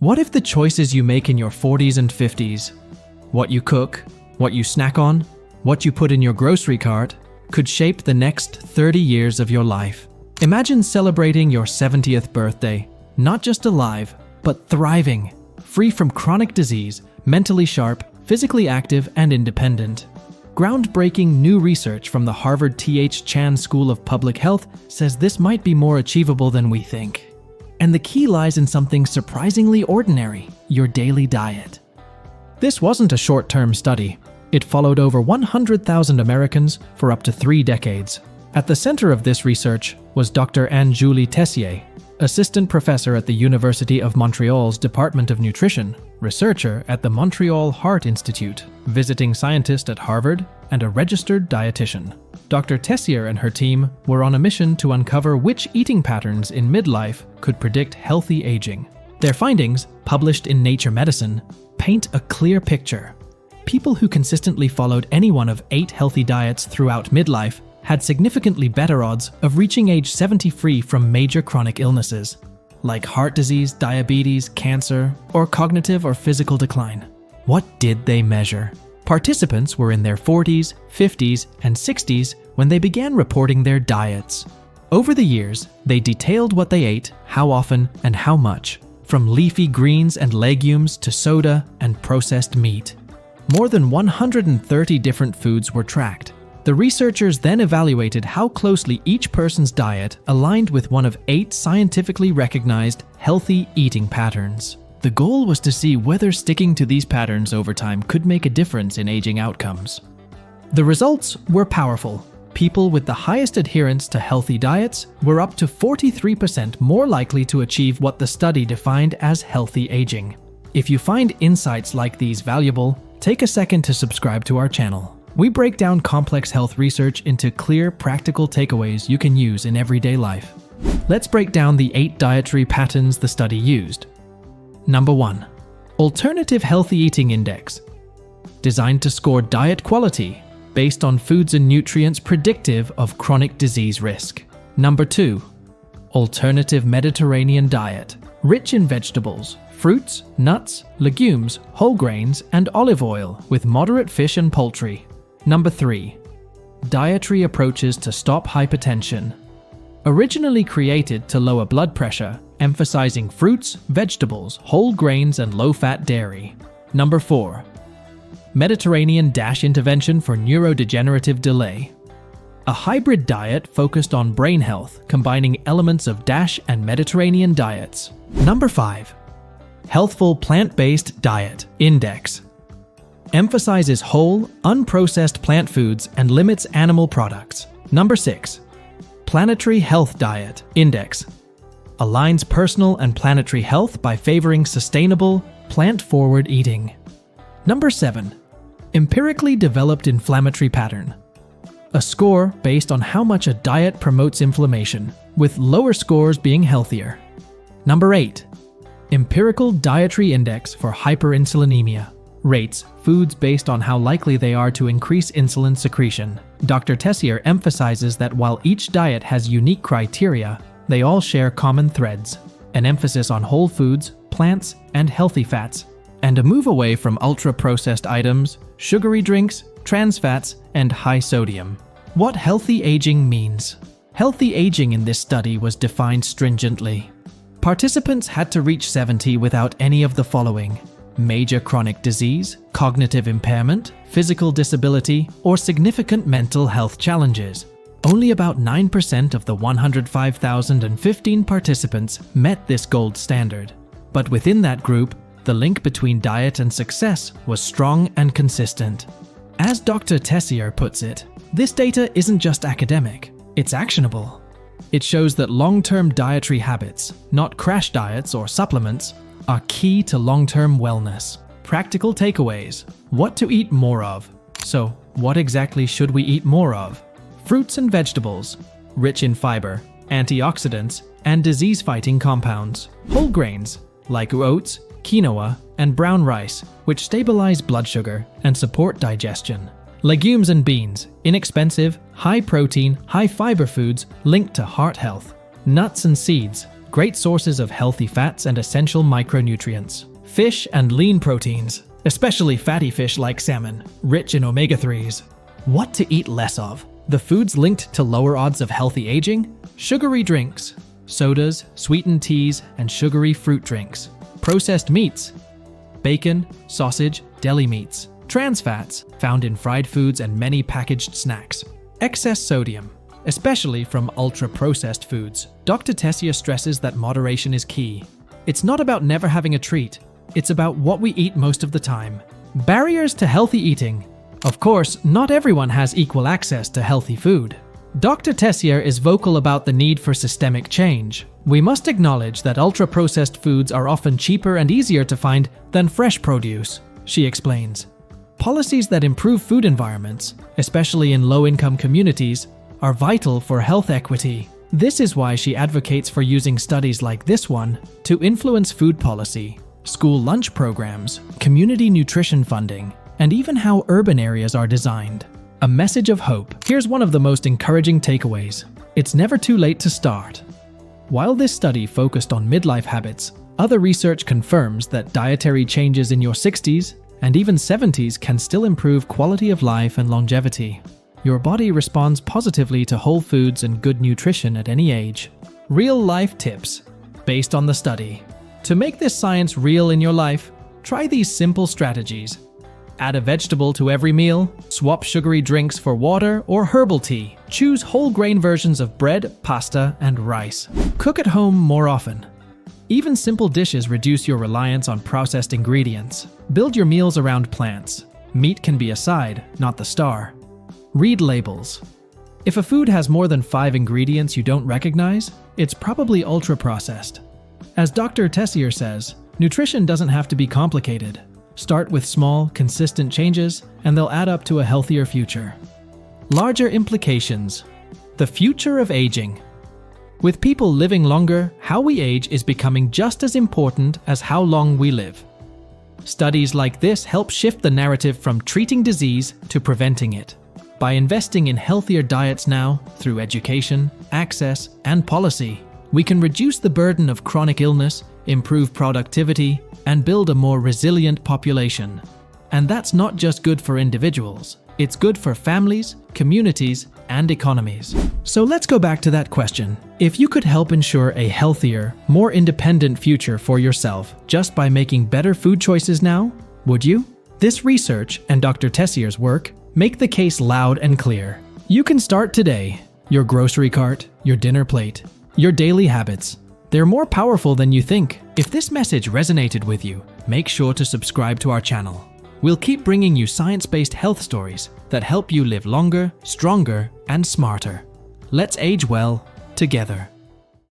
What if the choices you make in your 40s and 50s, what you cook, what you snack on, what you put in your grocery cart, could shape the next 30 years of your life? Imagine celebrating your 70th birthday, not just alive, but thriving, free from chronic disease, mentally sharp, physically active, and independent. Groundbreaking new research from the Harvard T.H. Chan School of Public Health says this might be more achievable than we think. And the key lies in something surprisingly ordinary: your daily diet. This wasn't a short-term study. It followed over 100,000 Americans for up to 3 decades. At the center of this research was Dr. Anne-Julie Tessier, assistant professor at the University of Montreal's Department of Nutrition, researcher at the Montreal Heart Institute, visiting scientist at Harvard, and a registered dietitian. Dr. Tessier and her team were on a mission to uncover which eating patterns in midlife could predict healthy aging. Their findings, published in Nature Medicine, paint a clear picture. People who consistently followed any one of 8 healthy diets throughout midlife had significantly better odds of reaching age 70 free from major chronic illnesses, like heart disease, diabetes, cancer, or cognitive or physical decline. What did they measure? Participants were in their 40s, 50s, and 60s when they began reporting their diets. Over the years, they detailed what they ate, how often, and how much, from leafy greens and legumes to soda and processed meat. More than 130 different foods were tracked. The researchers then evaluated how closely each person's diet aligned with one of 8 scientifically recognized healthy eating patterns. The goal was to see whether sticking to these patterns over time could make a difference in aging outcomes. The results were powerful. People with the highest adherence to healthy diets were up to 43% more likely to achieve what the study defined as healthy aging. If you find insights like these valuable, take a second to subscribe to our channel. We break down complex health research into clear, practical takeaways you can use in everyday life. Let's break down the 8 dietary patterns the study used. Number 1. Alternative Healthy Eating Index. Designed to score diet quality based on foods and nutrients predictive of chronic disease risk. Number 2. Alternative Mediterranean Diet. Rich in vegetables, fruits, nuts, legumes, whole grains, and olive oil with moderate fish and poultry. Number 3. Dietary approaches to stop hypertension. Originally created to lower blood pressure, emphasizing fruits, vegetables, whole grains, and low-fat dairy. Number 4. Mediterranean DASH intervention for neurodegenerative delay. A hybrid diet focused on brain health, combining elements of DASH and Mediterranean diets. Number 5. Healthful Plant-Based Diet Index. Emphasizes whole, unprocessed plant foods and limits animal products. Number 6. Planetary Health Diet Index. Aligns personal and planetary health by favoring sustainable, plant-forward eating. Number 7. Empirically Developed Inflammatory Pattern. A score based on how much a diet promotes inflammation, with lower scores being healthier. Number 8. Empirical Dietary Index for Hyperinsulinemia. Rates foods based on how likely they are to increase insulin secretion. Dr. Tessier emphasizes that while each diet has unique criteria, they all share common threads: an emphasis on whole foods, plants, and healthy fats, and a move away from ultra-processed items, sugary drinks, trans fats, and high sodium. What healthy aging means. Healthy aging in this study was defined stringently. Participants had to reach 70 without any of the following: major chronic disease, cognitive impairment, physical disability, or significant mental health challenges. Only about 9% of the 105,015 participants met this gold standard. But within that group, the link between diet and success was strong and consistent. As Dr. Tessier puts it, this data isn't just academic, it's actionable. It shows that long-term dietary habits, not crash diets or supplements, are key to long-term wellness. Practical takeaways: what to eat more of. So, what exactly should we eat more of? Fruits and vegetables, rich in fiber, antioxidants, and disease-fighting compounds. Whole grains, like oats, quinoa, and brown rice, which stabilize blood sugar and support digestion. Legumes and beans, inexpensive, high-protein, high-fiber foods linked to heart health. Nuts and seeds, great sources of healthy fats and essential micronutrients. Fish and lean proteins, especially fatty fish like salmon, rich in omega-3s. What to eat less of? The foods linked to lower odds of healthy aging? Sugary drinks, sodas, sweetened teas, and sugary fruit drinks. Processed meats, bacon, sausage, deli meats. Trans fats, found in fried foods and many packaged snacks. Excess sodium, especially from ultra-processed foods. Dr. Tessier stresses that moderation is key. It's not about never having a treat. It's about what we eat most of the time. Barriers to healthy eating. Of course, not everyone has equal access to healthy food. Dr. Tessier is vocal about the need for systemic change. We must acknowledge that ultra-processed foods are often cheaper and easier to find than fresh produce, she explains. Policies that improve food environments, especially in low-income communities, are vital for health equity. This is why she advocates for using studies like this one to influence food policy, school lunch programs, community nutrition funding, and even how urban areas are designed. A message of hope. Here's one of the most encouraging takeaways. It's never too late to start. While this study focused on midlife habits, other research confirms that dietary changes in your 60s and even 70s can still improve quality of life and longevity. Your body responds positively to whole foods and good nutrition at any age. Real-life tips based on the study. To make this science real in your life, try these simple strategies. Add a vegetable to every meal, swap sugary drinks for water or herbal tea. Choose whole grain versions of bread, pasta, and rice. Cook at home more often. Even simple dishes reduce your reliance on processed ingredients. Build your meals around plants. Meat can be a side, not the star. Read labels. If a food has more than 5 ingredients you don't recognize, it's probably ultra-processed. As Dr. Tessier says, nutrition doesn't have to be complicated. Start with small, consistent changes, and they'll add up to a healthier future. Larger implications. The future of aging. With people living longer, how we age is becoming just as important as how long we live. Studies like this help shift the narrative from treating disease to preventing it. By investing in healthier diets now, through education, access, and policy, we can reduce the burden of chronic illness, improve productivity, and build a more resilient population. And that's not just good for individuals, it's good for families, communities, and economies. So let's go back to that question. If you could help ensure a healthier, more independent future for yourself just by making better food choices now, would you? This research and Dr. Tessier's work make the case loud and clear. You can start today. Your grocery cart, your dinner plate, your daily habits. They're more powerful than you think. If this message resonated with you, make sure to subscribe to our channel. We'll keep bringing you science-based health stories that help you live longer, stronger, and smarter. Let's age well together.